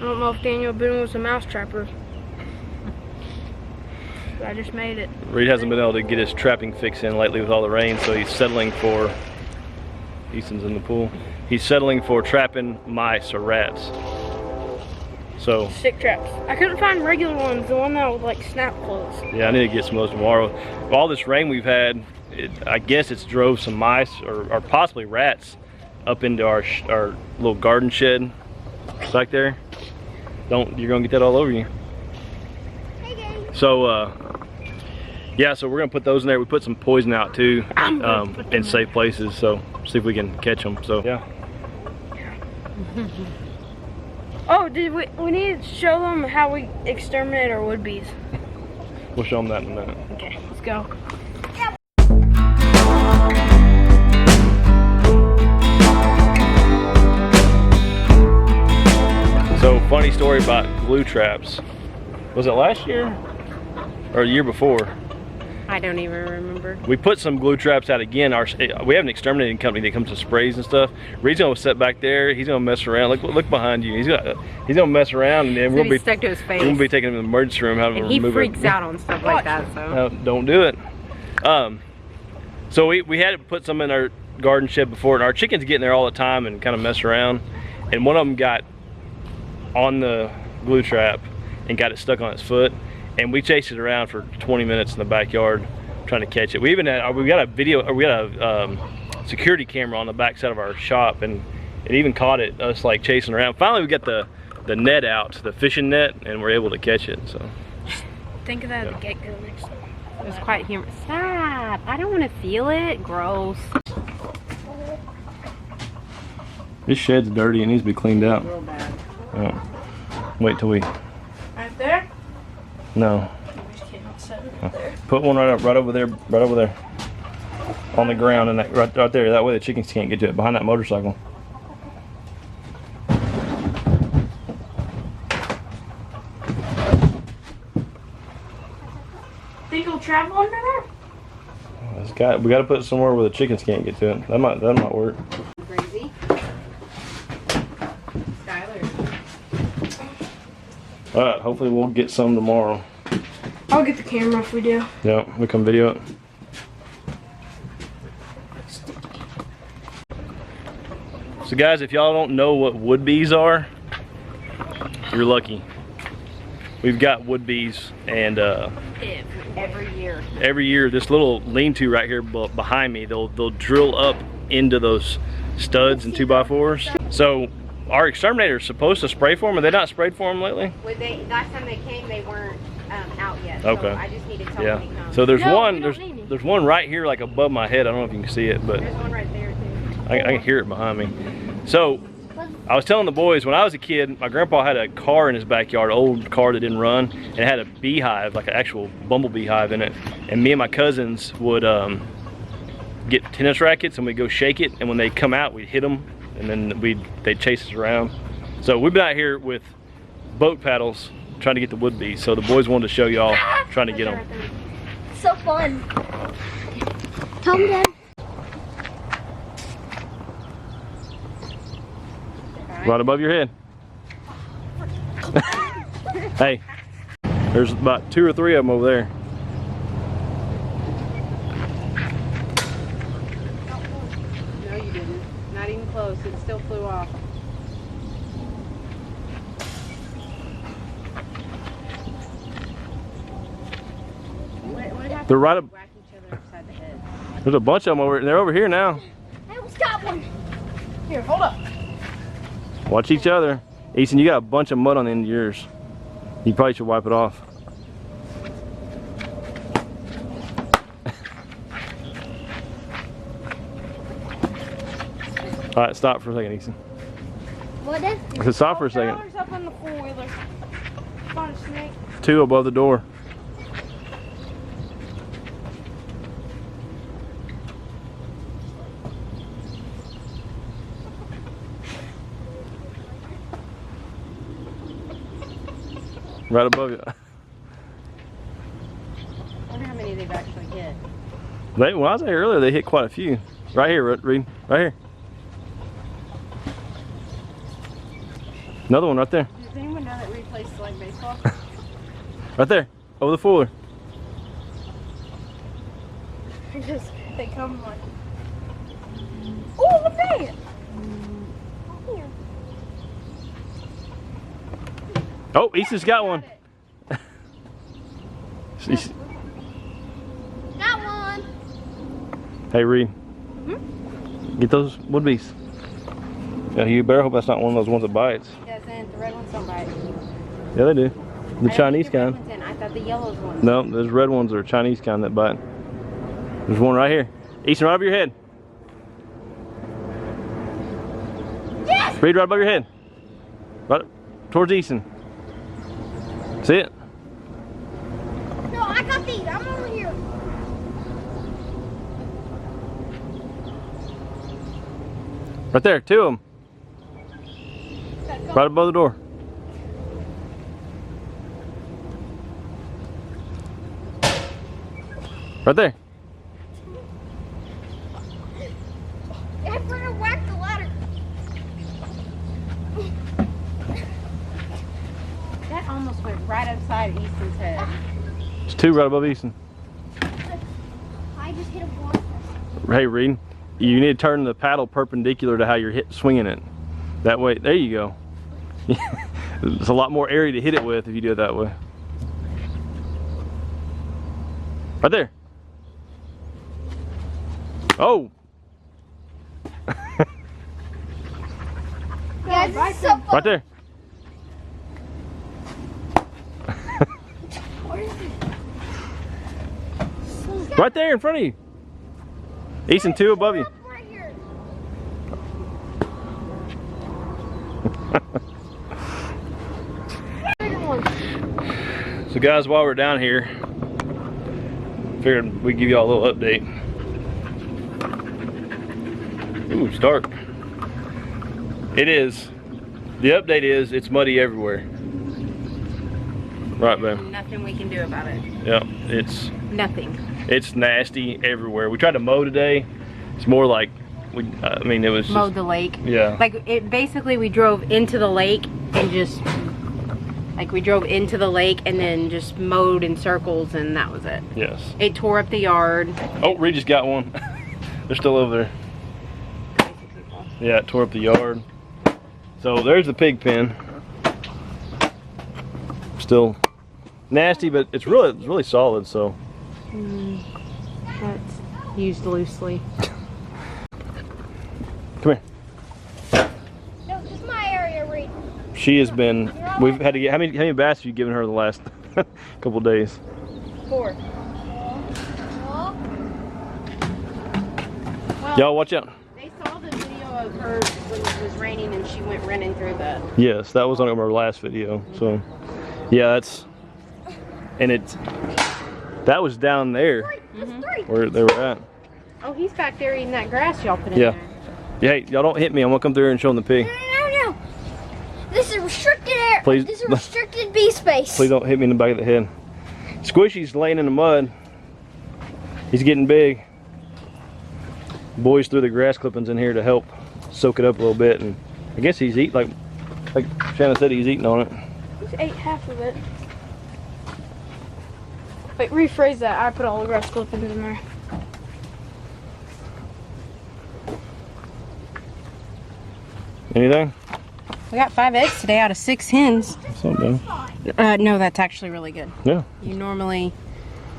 don't know if Daniel Boone was a mouse trapper. But I just made it. Reed hasn't been able to get his trapping fix in lately with all the rain, so he's settling for, Easton's in the pool, he's settling for trapping mice or rats. So Stick traps. I couldn't find regular ones, the one that would like snap closed. yeah, I need to get some of those tomorrow. All this rain we've had, I guess it's drove some mice or possibly rats up into our little garden shed back there. You're gonna get that all over you. So yeah, so we're gonna put those in there. We put some poison out too in safe places, so see if we can catch them. So yeah. Oh, we need to show them how we exterminate our wood bees. We'll show them that in a minute. Okay, let's go. So funny story about glue traps. Was it last year or the year before? I don't even remember. We put some glue traps out again. We have an exterminating company that comes to sprays and stuff. Reed's gonna sit back there. He's gonna mess around. Look behind you. He's gonna mess around, and then we'll be stuck to his face. We're gonna be taking him to the emergency room. And he freaks out on stuff like that. So no, don't do it. So we had to put some in our garden shed before, and our chickens get in there all the time and kind of mess around. And one of them got on the glue trap and got it stuck on its foot. And we chased it around for 20 minutes in the backyard trying to catch it. We got a security camera on the back side of our shop, and it even caught it, us like chasing around. Finally we got the net out, the fishing net, and we're able to catch it. So Think of that at the get-go next time. it was quite humorous. Stop! I don't want to feel it. Gross. this shed's dirty. It needs to be cleaned out. Real bad. Yeah. Wait till we. Right there? No. Put one right over there, on the ground, and right there. That way the chickens can't get to it. Behind that motorcycle. Think it'll travel under there? We got to put it somewhere where the chickens can't get to it. That might work. Crazy. Skylar. All right. Hopefully we'll get some tomorrow. I'll get the camera if we do. Yeah, we can video it. So guys, if y'all don't know what wood bees are, you're lucky. We've got wood bees, and every year this little lean-to right here behind me, they'll drill up into those studs and 2x4s. So our exterminator is supposed to spray for them. Are they not sprayed for them lately? Last time they came, they weren't out yet. Okay. So I just need to tell them when he comes. So there's there's one right here, like above my head. I don't know if you can see it, but There's one right there too. I can hear it behind me. So I was telling the boys, when I was a kid, my grandpa had a car in his backyard, an old car that didn't run, and it had a beehive, like an actual bumblebee hive in it. And me and my cousins would get tennis rackets and we'd go shake it, and when they come out, we'd hit them, and then they'd chase us around. So we've been out here with boat paddles trying to get the wood bees. So the boys wanted to show y'all trying to get them. So fun. Tell me, Dad. Right above your head. Hey, there's about 2 or 3 of them over there. No, you didn't. Not even close. It still flew off. They're right up. Whack each other upside the head. There's a bunch of them over. They're over here now. I almost got one. Here, hold up. Watch each other. Easton, you got a bunch of mud on the end of yours. You probably should wipe it off. All right, stop for a second, Easton. What is? I said stop for a second. Tyler's up on the four-wheeler. Found a snake. 2 above the door. Right above you. I wonder how many they've actually hit. When I was there earlier, they hit quite a few. Right here, Reed. Right here. Another one right there. Does anyone know that replays like baseball? Right there, over the fuller. They come like. Oh, look at it! Here. Oh, Easton's got one. Got one. Hey, Reed. Get those wood beasts. Yeah, you better hope that's not one of those ones that bites. It doesn't. The red ones don't bite. Yeah, they do. The Chinese kind. I thought the yellows ones. No, those red ones are Chinese kind that bite. There's one right here. Easton, right over your head. Yes! Reed, right above your head. Right towards Easton. See it? No, I got these. I'm over here. Right there, two of them. Right above the door. Right there. I forgot to whack the ladder. That almost went right upside Easton's head. There's two right above Easton. I just hit a block. Hey, Reed, you need to turn the paddle perpendicular to how you're swinging it. That way, there you go. It's a lot more area to hit it with if you do it that way. Right there. Oh. Guys, this is so fun. Right there. Right there in front of you. Easton, two above you. Right here. So guys, while we're down here, figured we'd give y'all a little update. Ooh, it's dark. It is. The update is it's muddy everywhere. Right, babe? Nothing we can do about it. Yeah, it's Nothing. it's nasty everywhere. We tried to mow today. It's more like I mean, it was just, Mowed the lake. Yeah. Like it basically, we drove into the lake and just we drove into the lake and then just mowed in circles, and that was it. Yes. It tore up the yard. Oh, Reed just got one. They're still over there. Yeah, it tore up the yard. So there's the pig pen. Still nasty, but it's really solid. So. That's used loosely. Come here. No, this is my area, Reed. She has been. We've had to get how many baths have you given her the last couple of days? 4. Oh, Well, Y'all watch out. they saw the video of her when it was raining and she went running through the. Yes, that was on our last video. So, yeah, that's and that was down there where they were at. Oh, he's back there eating that grass y'all put in Yeah. there. Yeah, hey, y'all don't hit me. I'm gonna come through here and show them the pig. no. This is restricted area. Please. This is restricted bee space. Please don't hit me in the back of the head. Squishy's laying in the mud. He's getting big. Boys threw the grass clippings in here to help soak it up a little bit, and I guess he's eating like Shannon said, he's eating on it. He's ate half of it. Wait, rephrase that. I put all the grass clippings in there. Anything? We got 5 eggs today out of 6 hens. That's not bad. No, that's actually really good. Yeah. You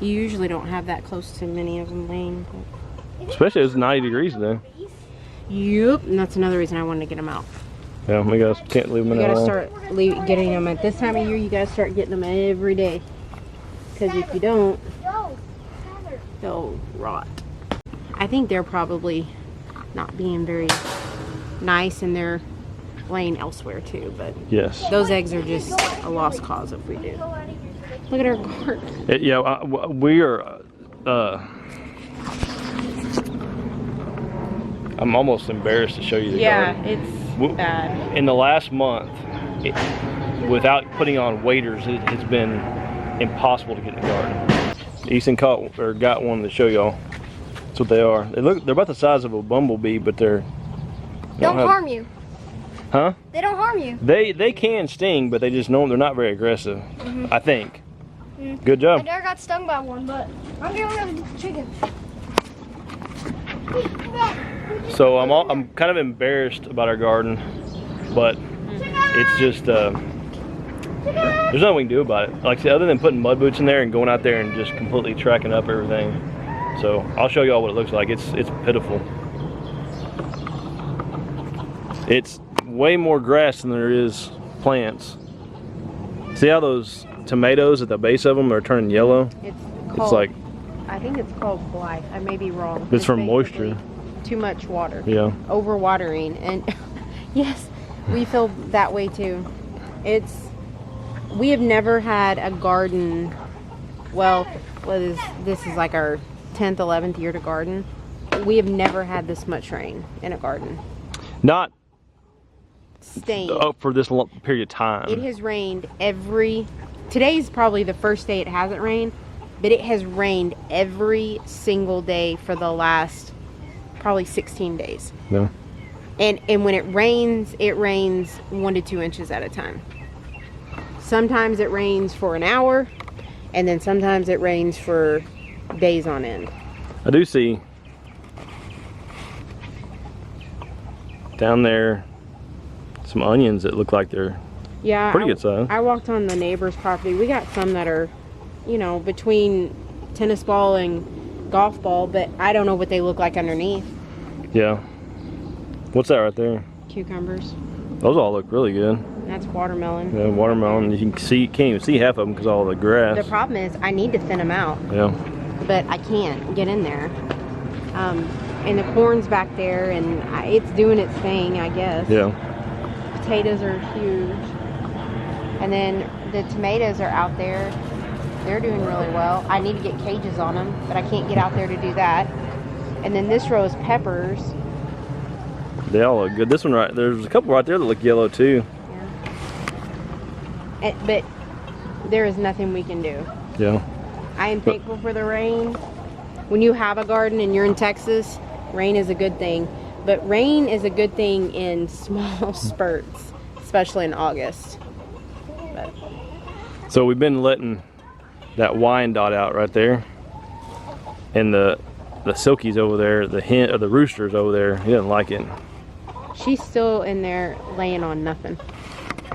usually don't have that close to many of them laying. Especially it's 90 degrees today. Yep, and that's another reason I wanted to get them out. Yeah, we guys can't leave them in You there gotta long. start getting them at this time of year. You gotta start getting them every day, because if you don't, No, they'll rot. I think they're probably not being very nice, and they're laying elsewhere too. But Yes. those eggs are just a lost cause if we do. Look at our garden. Yeah, we are. I'm almost embarrassed to show you the garden. It's bad. In the last month, without putting on waders, it has been impossible to get in the garden. Easton got one to show y'all. That's what they are. They're about the size of a bumblebee, but they're don't harm you. Huh? They don't harm you. They can sting, but they just know they're not very aggressive. I think. Good I job. never got stung by one, but I'm gonna go to the chicken. So I'm kind of embarrassed about our garden, but it's just there's nothing we can do about it. Like I said, other than putting mud boots in there and going out there and just completely tracking up everything. So I'll show y'all what it looks like. It's pitiful. It's way more grass than there is plants. See how those tomatoes at the base of them are turning yellow? It's like, I think it's called blight. I may be wrong. It's from moisture. Too much water. Yeah. Overwatering. And yes, we feel that way too. We have never had a garden, well, this is like our 10th, 11th year to garden. We have never had this much rain in a garden. Not Staying. for this long period of time. It has rained today's probably the first day it hasn't rained, but it has rained every single day for the last probably 16 days. Yeah. And when it rains 1 to 2 inches at a time. Sometimes it rains for an hour, and then sometimes it rains for days on end. I do see down there some onions that look like they're pretty good size. I walked on the neighbor's property. We got some that are, between tennis ball and golf ball, but I don't know what they look like underneath. Yeah. What's that right there? Cucumbers. Those all look really good. That's watermelon. Yeah, watermelon. You can't even see half of them because of all the grass. The problem is I need to thin them out. Yeah. But I can't get in there. And the corn's back there, and it's doing its thing, I guess. Yeah. Potatoes are huge. And then the tomatoes are out there. They're doing really well. I need to get cages on them, but I can't get out there to do that. And then this row is peppers. They all look good. This one there's a couple right there that look yellow too. Yeah. But there is nothing we can do. Yeah. I am thankful for the rain. When you have a garden and you're in Texas, rain is a good thing. But rain is a good thing in small spurts, especially in August. But. So we've been letting that Wyandotte out right there, and the silkies over there, the roosters over there, he doesn't like it. She's still in there laying on nothing.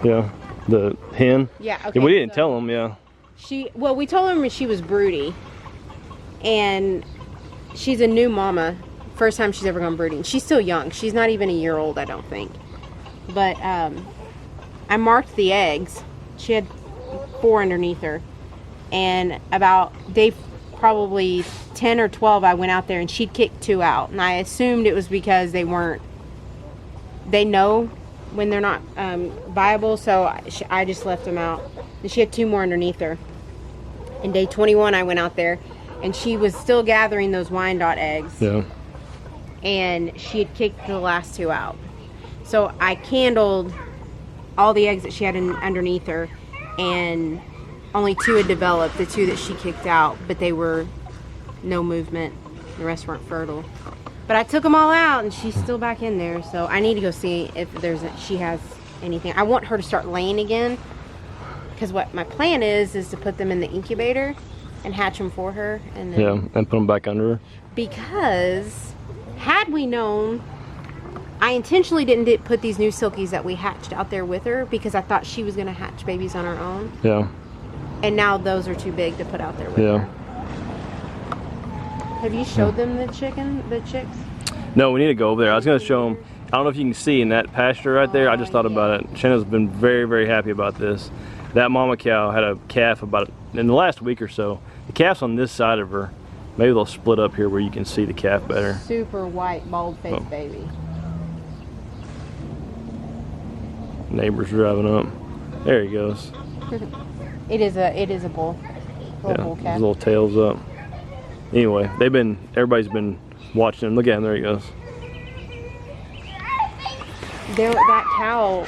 Yeah, the hen. Yeah. Okay. Yeah, we didn't tell him. Yeah. We told him she was broody, and she's a new mama. First time she's ever gone brooding. She's still young. She's not even a year old, I don't think. But I marked the eggs. She had 4 underneath her, and about day probably 10 or 12, I went out there and she'd kicked 2 out, and I assumed it was because they know when they're not viable, so I just left them out. And she had 2 more underneath her. And day 21, I went out there, and she was still gathering those Wyandotte eggs. Yeah. And she had kicked the last 2 out. So I candled all the eggs that she had underneath her, and only 2 had developed, the 2 that she kicked out, but they were no movement. The rest weren't fertile. But I took them all out, and she's still back in there. So I need to go see if she has anything. I want her to start laying again, because what my plan is to put them in the incubator and hatch them for her. And then, and put them back under her. Because had we known, I intentionally didn't put these new silkies that we hatched out there with her, because I thought she was going to hatch babies on her own. Yeah. And now those are too big to put out there with her. Have you showed them the chicks? No, we need to go over there. I was going to show them. I don't know if you can see in that pasture right there. I just thought about it. Shanna's been very, very happy about this. That mama cow had a calf in the last week or so. The calf's on this side of her. Maybe they'll split up here where you can see the calf better. Super white, bald-faced baby. Neighbor's driving up. There he goes. It is a bull. Bull calf. His little tail's up. Anyway, everybody's been watching him. Look at him, there he goes. That cow,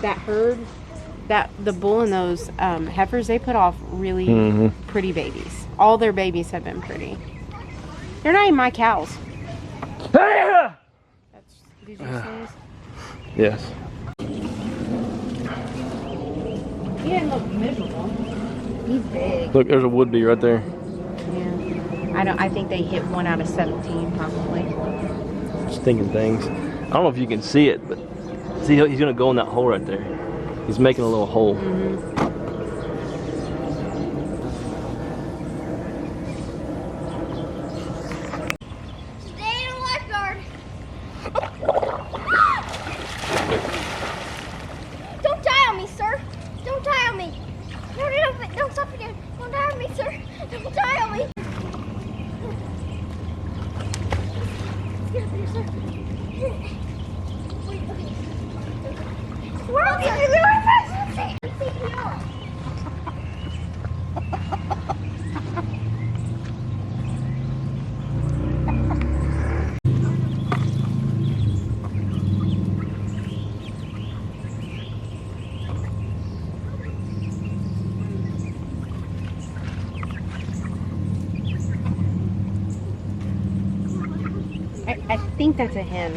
that herd, the bull and those heifers, they put off really pretty babies. All their babies have been pretty. They're not even my cows. Did you say this? Yes. He didn't look miserable. He's big. Look, there's a would-be right there. Yeah. I think they hit 1 out of 17 probably. Stinking things. I don't know if you can see it, but see, he's gonna go in that hole right there. He's making a little hole. Stay in the lifeguard. Don't die on me, sir. Don't die on me. No, don't stop again. Don't die on me, sir. Don't die on me. Get up here, sir. Wait, okay. Where are you? CPR. I think that's a hen.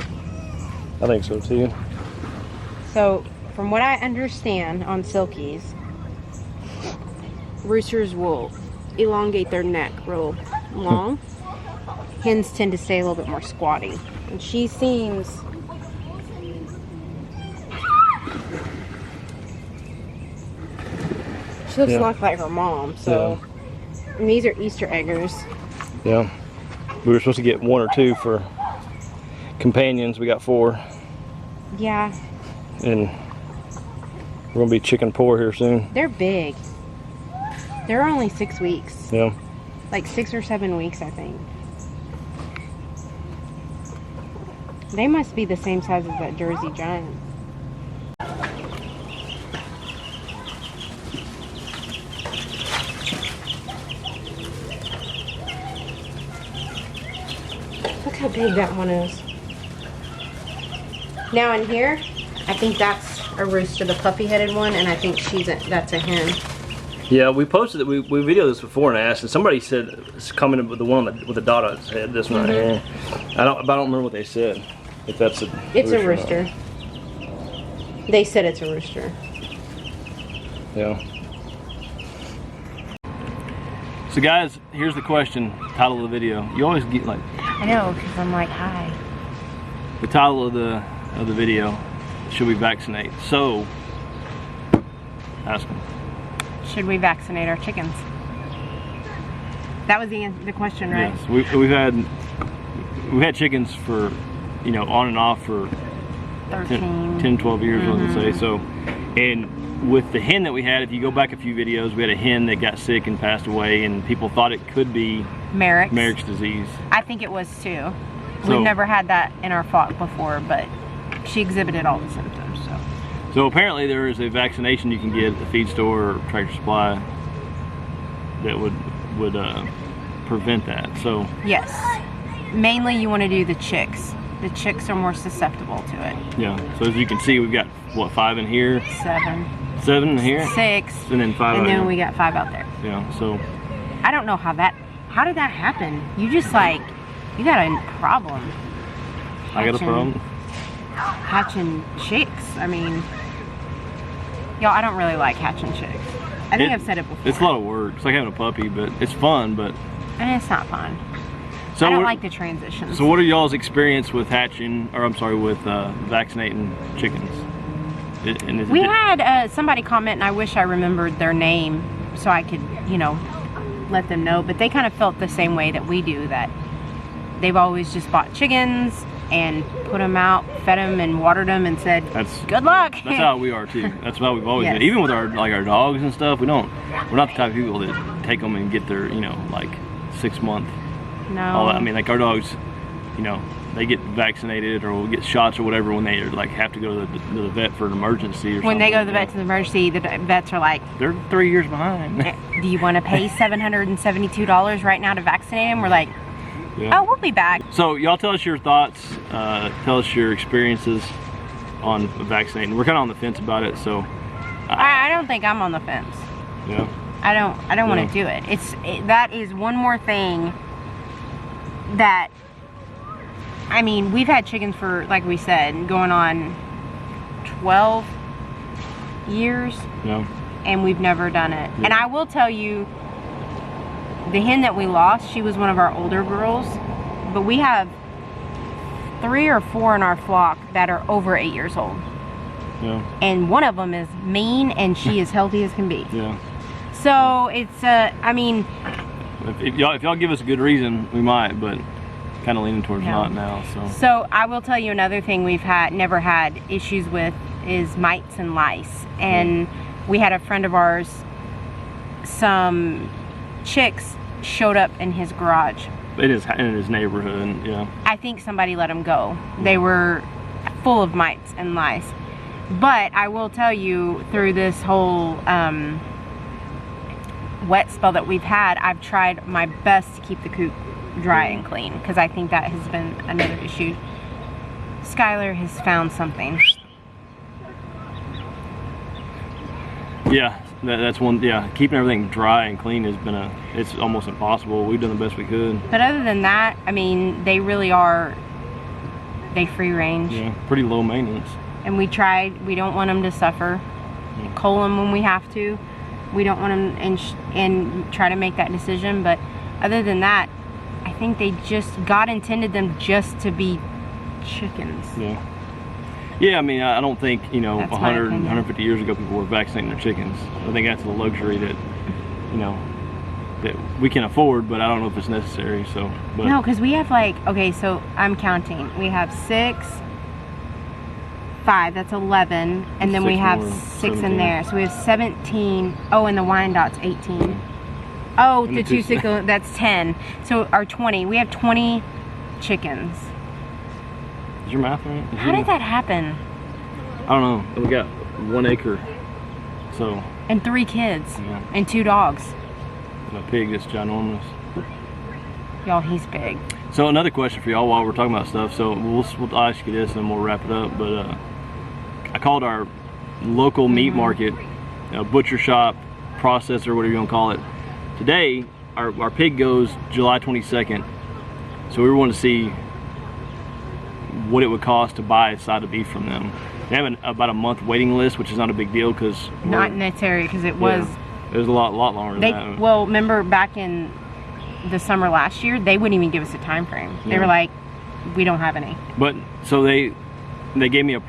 I think so too. So, from what I understand on silkies, roosters will elongate their neck real long. Hens tend to stay a little bit more squatty. And she seems... She looks a lot like her mom, so... And these are Easter eggers. Yeah. We were supposed to get 1 or 2 for companions. We got 4. Yeah. And we're gonna be chicken poor here soon. They're big. They're only 6 weeks. Yeah. Like 6 or 7 weeks, I think. They must be the same size as that Jersey Giant. Look how big that one is. Now in here, I think that's a rooster, the puppy-headed one, and I think that's a hen. Yeah, we posted it. We videoed this before and asked, and somebody said it's commented with the one with the dot on its head. This one right here. I don't remember what they said. If that's a it's a rooster. They said it's a rooster. Yeah. So guys, here's the question. Title of the video. You always get like. I know, because I'm like, hi. The title of the video. Should we vaccinate? So, ask them. Should we vaccinate our chickens? That was the question, right? Yes, we've had chickens for, you know, on and off for 10, 12 years, I was gonna say. So, and with the hen that we had, if you go back a few videos, we had a hen that got sick and passed away, and people thought it could be Merrick's disease. I think it was too. We've never had that in our flock before, but she exhibited all the symptoms. So apparently there is a vaccination you can get at the feed store or Tractor Supply that would prevent that. So yes, mainly you want to do the chicks. The chicks are more susceptible to it. Yeah. So as you can see, we've got what, 5 in here? 7. 7 in here? 6. And then 5 and out then here. we got 5 out there. Yeah. So I don't know how did that happen? You just like, you got a problem. I got a problem. Hatching chicks. I mean, y'all, I don't really like hatching chicks. I think I've said it before. It's a lot of work. It's like having a puppy, but it's fun. But and it's not fun. So I don't like the transitions. So what are y'all's experience with hatching, or I'm sorry, with vaccinating chickens? We had somebody comment, and I wish I remembered their name so I could, you know, let them know. But they kind of felt the same way that we do, that they've always just bought chickens and put them out, fed them and watered them, and said, good luck. That's how we are too. That's how we've always been. Even with our dogs and stuff, we're not the type of people that take them and get their, you know, like 6 month. No. All that. I mean, like our dogs, you know, they get vaccinated or get shots or whatever when they like have to go to the vet for an emergency or something. When they go to the vet to the emergency, the vets are like, they're 3 years behind. Do you want to pay $772 right now to vaccinate them? We're like, oh, we'll be back. So y'all tell us your thoughts, tell us your experiences on vaccinating. We're kind of on the fence about it, so. I don't think I'm on the fence. Yeah. I don't want to do it. That is one more thing that, I mean, we've had chickens for, like we said, going on 12 years, Yeah. and we've never done it. Yeah. And I will tell you, the hen that we lost, she was one of our older girls, but we have 3 or 4 in our flock that are over 8 years old. Yeah. And one of them is mean, and she is healthy as can be. Yeah. So it's, I mean, If y'all give us a good reason, we might, but kind of leaning towards No. not now. So I will tell you another thing we've never had issues with is mites and lice. And we had a friend of ours, some chicks showed up in his garage. It is in his neighborhood. Yeah. I think somebody let them go. They were full of mites and lice. But I will tell you, through this whole wet spell that we've had, I've tried my best to keep the coop dry and clean, because I think that has been another issue. Skylar has found something. Yeah, that's one. Yeah, keeping everything dry and clean has been it's almost impossible. We've done the best we could. But other than that, I mean, they really are, they free range. Yeah, pretty low maintenance. And we don't want them to suffer. Cull them when we have to. We don't want them, and try to make that decision. But other than that, I think God intended them just to be chickens. Yeah. Yeah, I mean, I don't think, That's my 100, opinion. 150 years ago people were vaccinating their chickens. I think that's the luxury that, that we can afford, but I don't know if it's necessary, so. But, No, because we have okay, so I'm counting. We have 6, 5, that's 11, and then we 6 have more, 6 in 17. there. So we have 17. Oh, and the Wyandottes, 18. Oh, And the the 2 two- sickle, that's 10. So our 20. We have 20 chickens. Is your math right? How did that happen? I don't know. We got 1 acre, so. And 3 kids. Yeah. And 2 dogs. And a pig that's ginormous. Y'all, he's big. So another question for y'all while we're talking about stuff. So we'll ask you this and then we'll wrap it up. But I called our local meat market, butcher shop, processor, whatever you want to call it. Today, our pig goes July 22nd. So we wanted to see what it would cost to buy a side of beef from them. They have about a month waiting list, which is not a big deal because Not in this area, because it was. it was a lot longer than that. Well, remember back in the summer last year, they wouldn't even give us a time frame. They Yeah. were like, we don't have any. But so they gave me a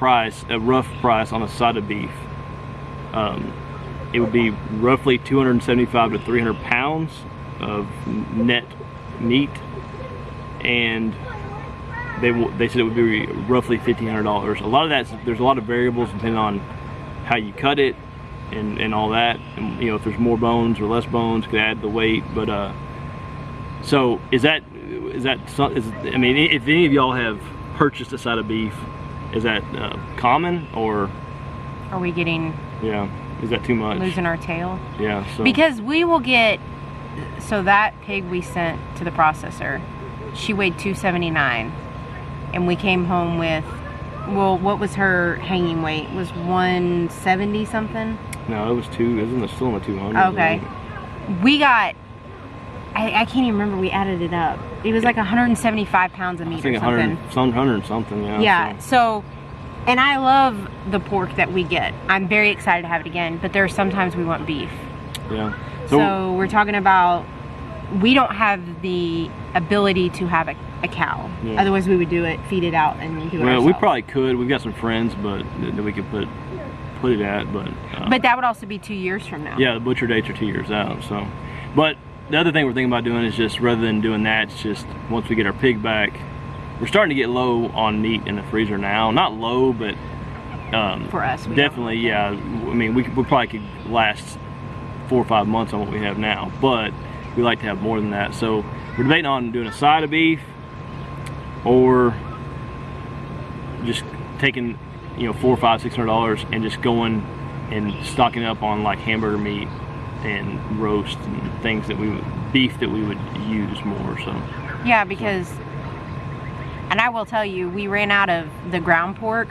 rough price on a side of beef. It would be roughly 275 to 300 pounds of net meat, and they said it would be roughly $1,500. A lot of there's a lot of variables depending on how you cut it and all that, and if there's more bones or less bones could add the weight. But so I mean, if any of y'all have purchased a side of beef, is that common, or Are we getting is that too much? losing our tail? Yeah. So Because we will get. So that pig we sent to the processor, she weighed 279, and we came home with. Well, what was her hanging weight? Was 170 something? no, it was isn't it still in the 200s? Okay. We got. I can't even remember. We added it up. It was like 175 pounds of I meat think or something. 100 something. Yeah. Yeah. So, So, and I love the pork that we get. I'm very excited to have it again. But there are sometimes we want beef. yeah. So we're talking about. We don't have the ability to have a cow. Yeah. Otherwise, we would do it, feed it out, and do it Well, ourselves. we probably could. We've got some friends, but that we could put it at. But that would also be 2 years from now. yeah, the butcher dates are 2 years out. So, but the other thing we're thinking about doing is just rather than doing that, it's just once we get our pig back, we're starting to get low on meat in the freezer now. Not low, but For us, we definitely, yeah. I mean, we probably could last 4 or 5 months on what we have now, but we like to have more than that. So we're debating on doing a side of beef, or just taking $400, $500, $600 and just going and stocking up on like hamburger meat and roast and things beef that we would use more. So Yeah, because, and I will tell you, we ran out of the ground pork.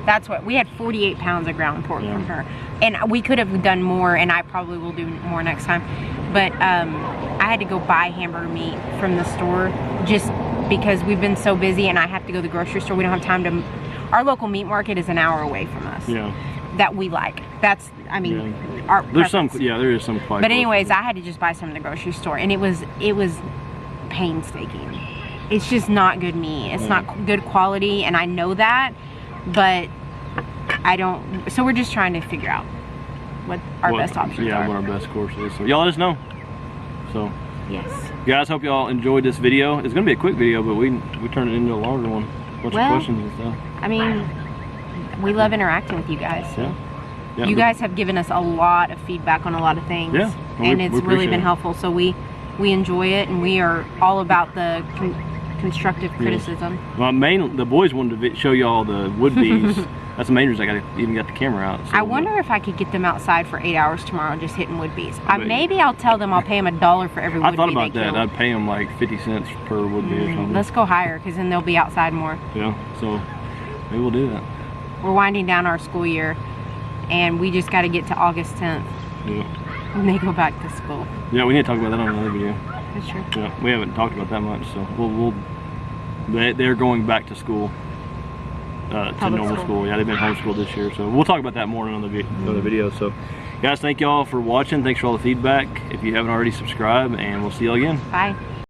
That's what, we had 48 pounds of ground pork Yeah. from her. And we could have done more, and I probably will do more next time. But I had to go buy hamburger meat from the store just because we've been so busy, and I have to go to the grocery store. We don't have time to our local meat market is an hour away from us. Yeah. That we like. That's, I mean, Yeah. our There's preference. some, yeah, there is some quite But close. anyways, I had to just buy some in the grocery store, and it was painstaking. It's just not good meat. It's not good quality, and I know that, but I don't. So we're just trying to figure out what our best options Yeah, are. what our best course is. So y'all let us know. So Yes. guys, hope y'all enjoyed this video. It's gonna be a quick video, but we turned it into a longer one. Bunch of questions and stuff. I mean, we love interacting with you guys. Yeah. Yeah, You guys have given us a lot of feedback on a lot of things. Yeah, and we it's really appreciate been it. helpful. So we enjoy it, and we are all about the constructive criticism. Well, the boys wanted to show y'all the wood bees. That's the main reason I even got the camera out. So, I wonder if I could get them outside for 8 hours tomorrow just hitting wood bees. But- maybe I'll tell them I'll pay them $1 for every wood I thought bee about they that. kill. I'd pay them like 50 cents per wood bee or something. Let's go higher, because then they'll be outside more. Yeah, so maybe we'll do that. We're winding down our school year, and we just got to get to August 10th Yeah. when they go back to school. Yeah, we need to talk about that on another video. That's true. Yeah, we haven't talked about that much, so they're going back to school, to Public normal school. Yeah, they've been homeschooled this year, so we'll talk about that more in another video. So, guys, thank y'all for watching. Thanks for all the feedback. If you haven't already, subscribe, and we'll see y'all again. Bye.